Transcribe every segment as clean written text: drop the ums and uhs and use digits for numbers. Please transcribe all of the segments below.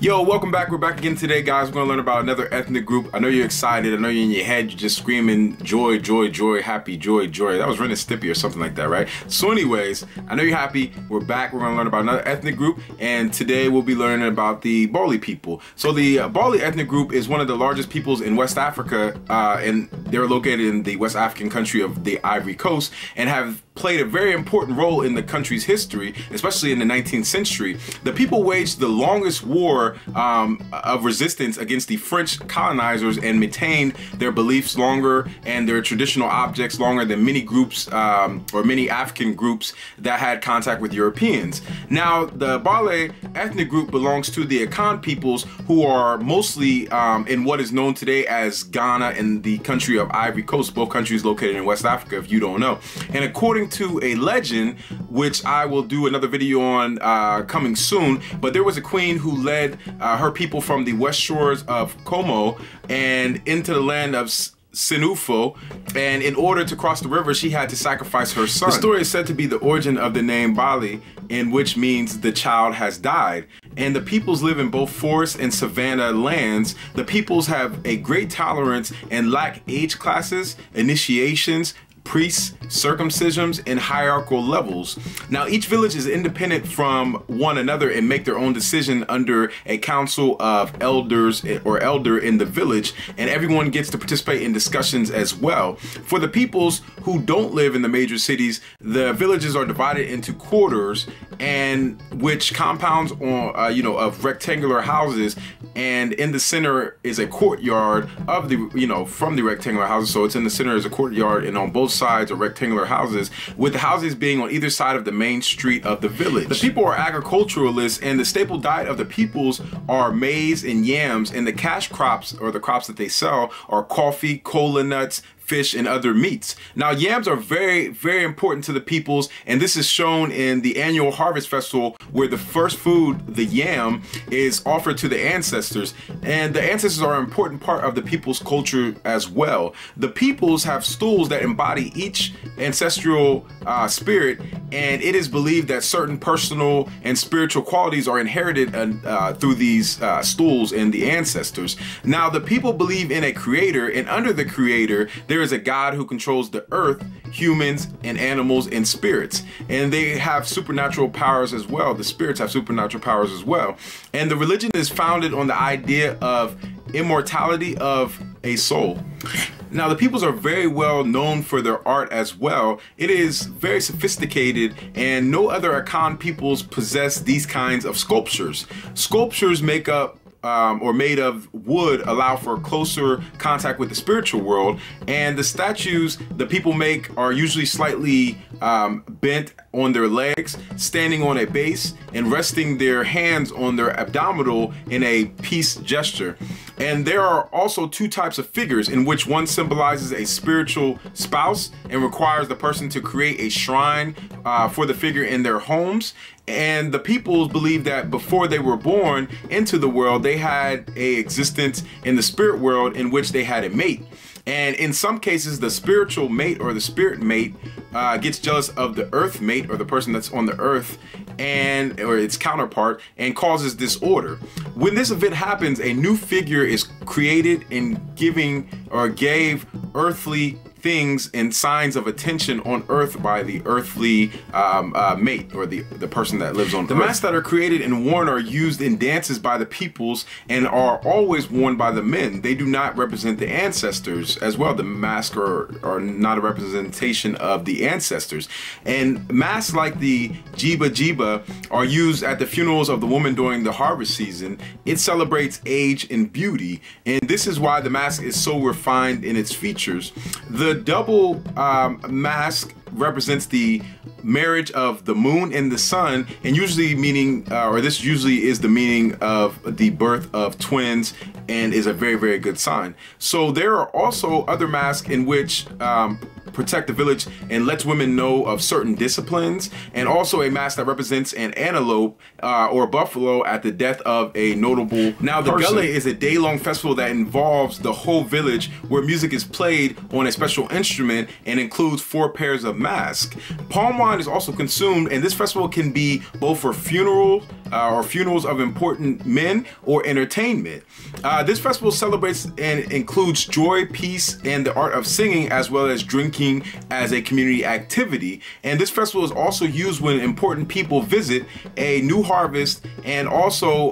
Yo, welcome back. We're back again today, guys. We're gonna learn about another ethnic group. I know you're excited. I know you're in your head. You're just screaming joy, joy, joy, happy, joy, joy. That was Ren and Stimpy or something like that, right? So anyways, I know you're happy. We're back. We're gonna learn about another ethnic group, and today we'll be learning about the Bali people. So the Bali ethnic group is one of the largest peoples in West Africa, and they're located in the West African country of the Ivory Coast, and have played a very important role in the country's history, especially in the 19th century. The people waged the longest war of resistance against the French colonizers and maintained their beliefs longer and their traditional objects longer than many groups or many African groups that had contact with Europeans. Now, the Bali ethnic group belongs to the Akan peoples, who are mostly in what is known today as Ghana and the country of Ivory Coast, both countries located in West Africa, if you don't know. And according to a legend, which I will do another video on coming soon, but there was a queen who led her people from the west shores of Como and into the land of Senufo, and in order to cross the river, she had to sacrifice her son. The story is said to be the origin of the name Bali, in which means the child has died. And the peoples live in both forest and savanna lands. The peoples have a great tolerance and lack age classes, initiations, priests, circumcisions, and hierarchical levels. Now, each village is independent from one another and make their own decision under a council of elders or elder in the village, and everyone gets to participate in discussions as well. For the peoples who don't live in the major cities, the villages are divided into quarters, and which compounds on of rectangular houses, and in the center is a courtyard of the from the rectangular houses. So it's in the center is a courtyard, and on both sides are rectangular houses, with the houses being on either side of the main street of the village. The people are agriculturalists, and the staple diet of the peoples are maize and yams, and the cash crops, or the crops that they sell, are coffee, cola nuts, fish, and other meats. Now, yams are very, very important to the peoples, and this is shown in the annual harvest festival, where the first food, the yam, is offered to the ancestors, and the ancestors are an important part of the people's culture as well. The peoples have stools that embody each ancestral spirit, and it is believed that certain personal and spiritual qualities are inherited through these stools and the ancestors. Now, the people believe in a creator, and under the creator, there is a God who controls the earth, humans, and animals and spirits. And they have supernatural powers as well. The spirits have supernatural powers as well. And the religion is founded on the idea of immortality of a soul. Now, the peoples are very well known for their art as well. It is very sophisticated, and no other Akan peoples possess these kinds of sculptures. Sculptures make up or made of wood allow for closer contact with the spiritual world, and the statues the people make are usually slightly bent on their legs, standing on a base, and resting their hands on their abdominal in a peace gesture. And there are also two types of figures, in which one symbolizes a spiritual spouse and requires the person to create a shrine for the figure in their homes. And the peoples believe that before they were born into the world, they had a existence in the spirit world in which they had a mate. And in some cases, the spiritual mate or the spirit mate gets jealous of the earth mate, or the person that's on the earth, or its counterpart, and causes disorder. When this event happens, a new figure is created and gave earthly things and signs of attention on earth by the earthly mate, or the person that lives on earth. The masks that are created and worn are used in dances by the peoples and are always worn by the men. They do not represent the ancestors as well. The masks are not a representation of the ancestors. And masks like the Jiba Jiba are used at the funerals of the woman during the harvest season. It celebrates age and beauty, and this is why the mask is so refined in its features. The double mask represents the marriage of the moon and the sun, and usually meaning, or this usually is the meaning of the birth of twins, and is a very, very good sign. So there are also other masks in which protect the village and lets women know of certain disciplines, and also a mask that represents an antelope or buffalo at the death of a notable Now, the Gale is a day-long festival that involves the whole village, where music is played on a special instrument and includes 4 pairs of masks. Palm wine is also consumed, and this festival can be both for funerals or funerals of important men or entertainment. This festival celebrates and includes joy, peace, and the art of singing, as well as drinking as a community activity. And this festival is also used when important people visit a new harvest, and also,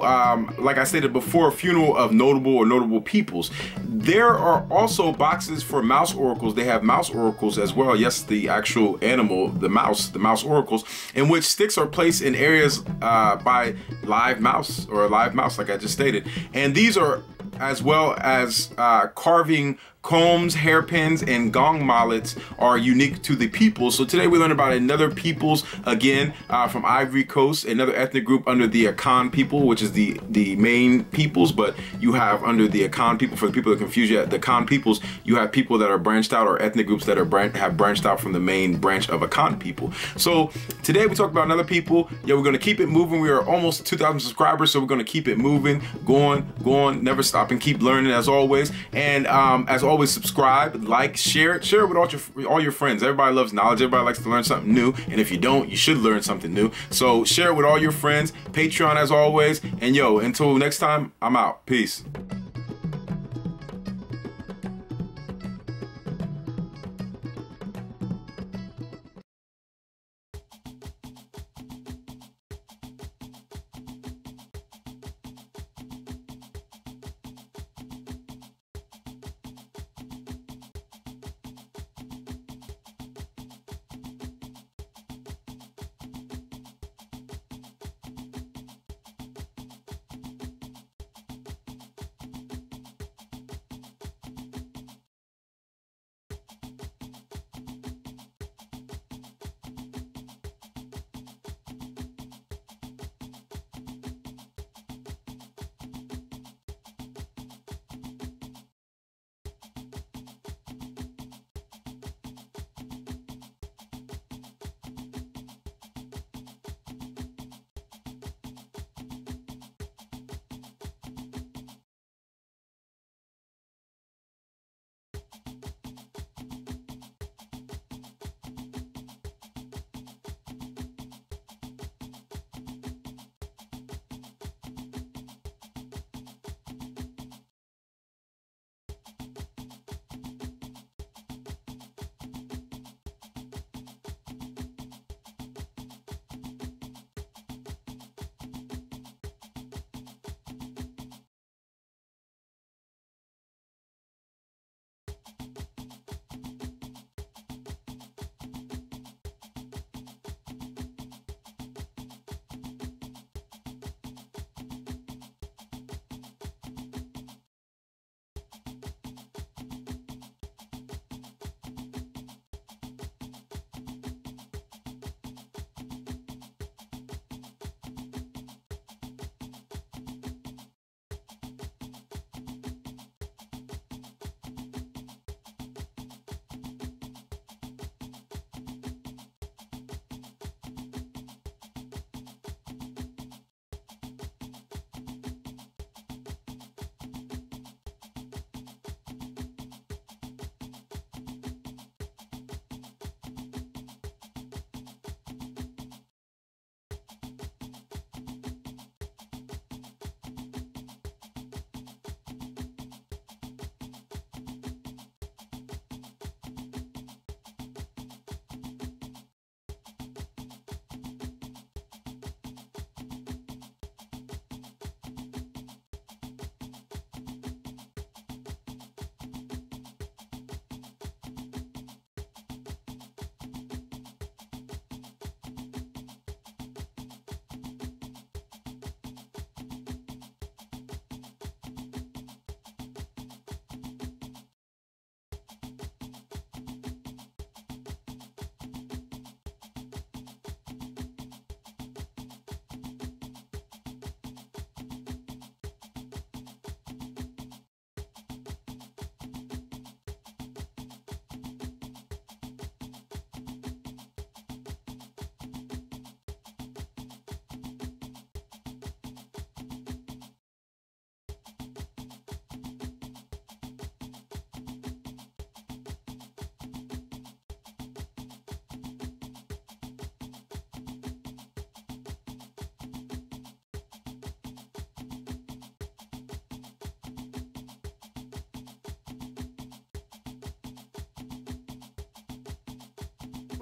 like I stated before, a funeral of notable or notable peoples. There are also boxes for mouse oracles. They have mouse oracles as well. Yes, the actual animal, the mouse oracles, in which sticks are placed in areas by live mouse, like I just stated. And these are as well as carving combs, hairpins, and gong mallets are unique to the people. So today we learn about another peoples, again, from Ivory Coast, another ethnic group under the Akan people, which is the main peoples, but you have under the Akan people, for the people that confuse you, the Akan peoples, you have people that are branched out, or ethnic groups that are have branched out from the main branch of Akan people. So today we talk about another people. Yeah, we're gonna keep it moving. We are almost 2,000 subscribers, so we're gonna keep it moving, going, never stop, and keep learning as always. And as always, subscribe, like, share it with all your friends. Everybody loves knowledge. Everybody likes to learn something new, and if you don't, you should learn something new. So share it with all your friends. Patreon as always. And yo, until next time, I'm out. Peace.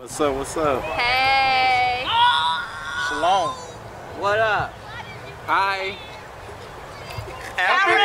What's up? What's up? Hey. Shalom. What up? Hi. African.